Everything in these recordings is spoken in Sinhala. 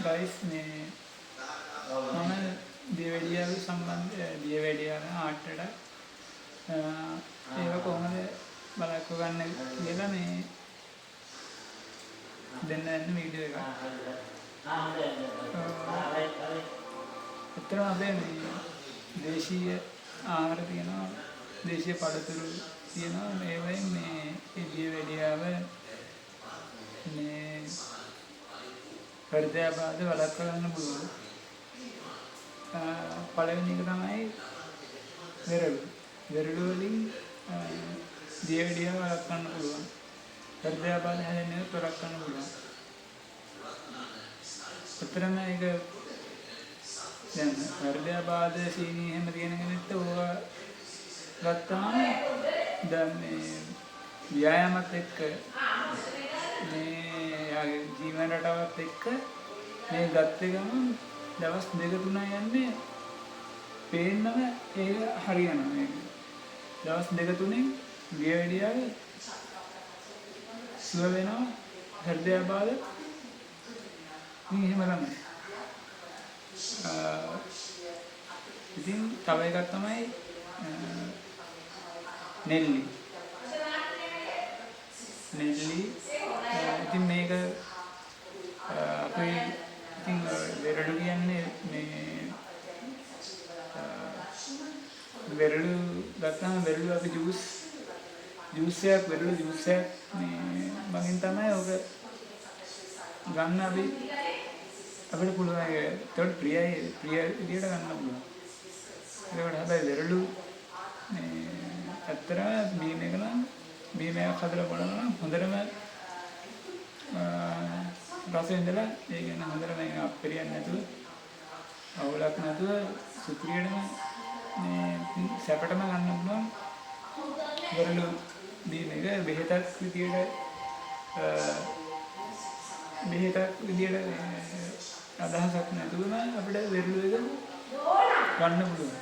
ගයිස් මේ මම දියවැඩියාව සම්බන්ධ දියවැඩියාව ආට්ටට ඒක කොහොමද බලක්ව ගන්න කියලා මේ දෙන්න යන වීඩියෝ එකක්. ඇත්තටම අපේ මේ දේශීය ආහාර තියෙනවා, දේශීය පළතුරු තියෙනවා. මේ වයින් මේ දියවැඩියාව මේ හෘදයාබාධ වළක්ව ගන්න පුළුවන්. පළවෙනි එක තමයි වෙරළු වලින් දියවැඩියාව වළක්වන්න පුළුවන්. හෘදයාබාධ හැදෙන්නේ වළක්වන්න පුළුවන්. අතරම ඒක දැන් හෘදයාබාධ සීනි එහෙම තියෙන කෙනෙක්ට ඕවා ගත්තාම දැන් මේ ව්‍යායාමත් එක්ක මේ යාගේ ජීවන රටාවත් එක්ක මේ ගත්ත ගමන් දවස් 2-3 යන්නේ පේන්නම ඒක හරියනවා. මේක දවස් 2-3න් දියවැඩියාව සුව වෙනවා. හෘදයාබාධ මේ එහෙම තමයි. ඉතින් තව එකක් තමයි නෙල්ලි. ඉතින් මේක අපේ ඉතින් වෙරළු කියන්නේ මේ වෙරළු ගත්තාම වෙරළු අපි ජූස් එකක් වෙරළු ජූස් එකක් මේ මගින් තමයි ඔක ගන්න අපිට පුළුවන්. ඒකට ප්‍රිය විදියට ගන්න පුළුවන්. ඒකට හැබැයි වෙරළු මේ ඇත්තටම බීම එක නම් බීම එකක් හදලා බලනවා නම් හොඳටම රස විඳලා ඒ කියන්නේ හොඳටම මේක අප්පිරියක් නැතුව අවුලක් නැතුව සුපිරියටම මේ සැපටම ගන්න පුළුවන් වෙරළු බීම එක. බෙහෙතක් විදියට අදහසක් නැතුවම අපිට වෙරළු එක ගන්න පුළුවන්.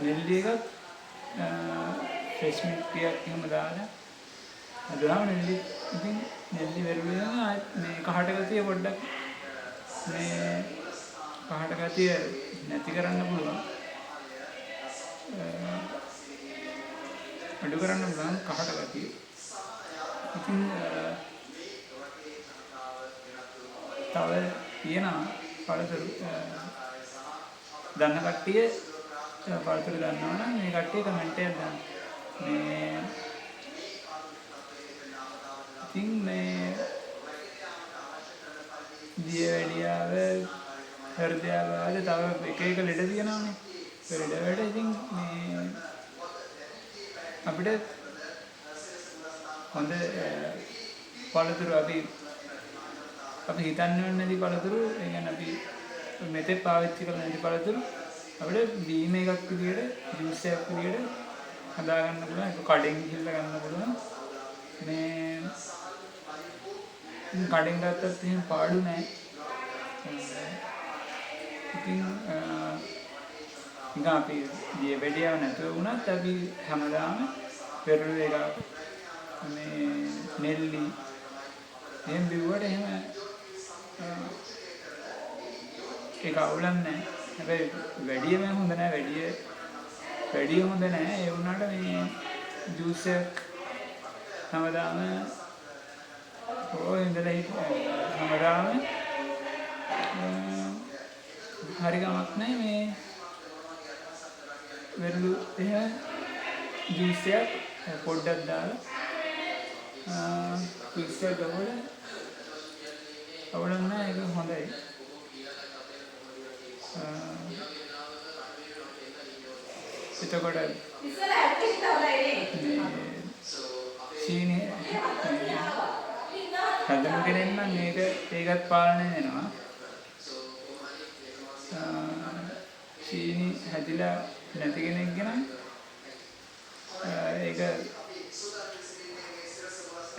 නෙල්ලි එකත් ෆ්‍රෙෂ් මිල්ක් ටිකක් එහෙම දාලා අදලා නෙල්ලි ඉතින් නෙල්ලි වෙරළු එක මේ කහට ගතිය පොඩ්ඩක් මේ කහට ගතිය නැති කරන්න පුළුවන්. අඩු කරන්න පුළුවන් කහට ගතිය. ඉතින් තව තියෙනවා පළතුරු දන්න කට්ටිය පළතුරු දන්නවා නම් මේ කට්ටිය කමෙන්ට් එකක් දාන්න. මේ ඉතින් මේ දියවැඩියාව හෘදයාබාධ තව එක ලෙඩ තියෙනවානේ. ඒ ලෙඩ වලට ඉතින් මේ අපිට හොඳ පළතුරු අපි හිතන්නේ නැති පළතුරු, ඒ කියන්නේ අපි මෙතෙක් පාවිච්චි කරන නැති පළතුරු අපිට බීම එකක් විදියට ජූස් එකක් විදියට හදා ගන්න පුළුවන්. ඒක කඩෙන් ගිහලා ගන්න පුළුවන්. මේ කඩෙන් ගත්තත් එහෙම පාඩු නැහැ. ඉතින් නිකන් අපි දියවැඩියාව නැතුව වුණත් අපි හැමදාම වෙරළු එක මේ නෙල්ලි එහෙම බිව්වට එහෙම ඒක අවුලක් නැහැ. හැබැයි වැඩියම හොඳ නැහැ. වැඩිය හොඳ නැහැ. ඒ වුණාට මේ ජූස් එක හැමදාම ඉඳලා හැමදාම හරි ගමක් නැහැ. මේ වෙරළු එහෙම ජූස් එක පොඩ්ඩක් දාලා පිස්සෙ ගවල අවුලක් නැහැ. ඒක හොඳයි. එතකොට සීනි හදන කෙනෙක් නම් ඒකත් පාලනය වෙනවා. සීනි හැදිලා නැති කෙනෙක් ගැන ඒක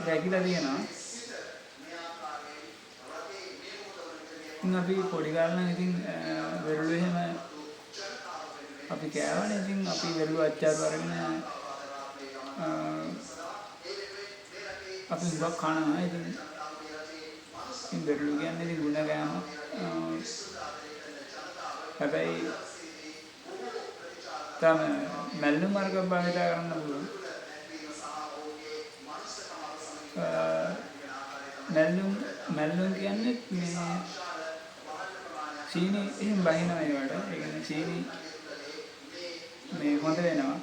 රැකිලා තියෙනවා. ඉතින් අපි පොඩි කාලේ නම් ඉතින් වෙරළු එහෙම අපි කෑවනේ. ඉතින් අපි වෙරළු අච්චාරු අරගෙන අපි හුඟක් කනවා. ඉතින් ඉතින් වෙරළු කියන්නේ ඉතින් ගුණ ගෑම. හැබැයි තම මැල්ලුම් වර්ග භාවිත කරන්න පුළුවන්. මැල්ලුම් කියන්නේ මේ සීනි එහෙම බහිනවා ඒවට. ඒ කියන්නේ සීනි මේ හොඳ වෙනවා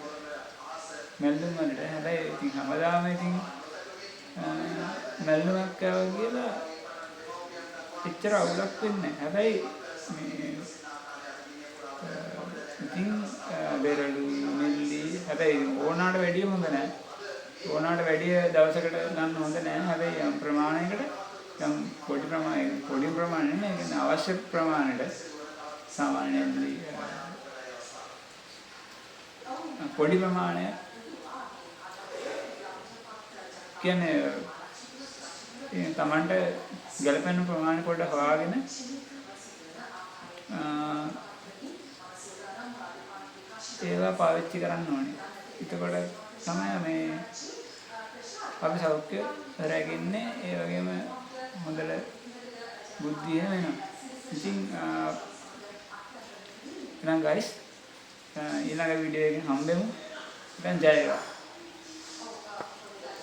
මැල්ලුම් වලට. හැබැයි ඉතින් හැමදාම ඉතින් මැල්ලුමක් කෑවා කියලා එච්චර අවුලක් වෙන්නේ නැහැ. හැබැයි මේ ඉතින් වෙරළු නෙල්ලි හැබැයි ඕනාට වැඩිය හොඳ නැහැ. ඕනාට වැඩිය දවසකට ගන්න හොඳ නැහැ. හැබැයි යම් ප්‍රමාණයකට යම් පොඩි ප්‍රමාණයක් නේ. ඒ කියන්නේ අවශ්‍ය ප්‍රමාණයට සාමාන්‍ය නෙල්ලි පොඩි ප්‍රමාණයක් කියන්නේ තමන්ට ගැළපෙන ප්‍රමාණය පොඩ්ඩක් හොයාගෙන ඒවා පාවිච්චි කරන්න ඕනේ. එතකොට තමයි මේ අපි සෞඛ්‍ය රැකෙන්නේ. ඒ වගේම හොඳට බුද්ධිය වෙනවා. ඉතින් එහෙනම් ගයිස් ඊළඟ වීඩියෝ එකෙන් හම්බෙමු. දැන් ජය වේවා.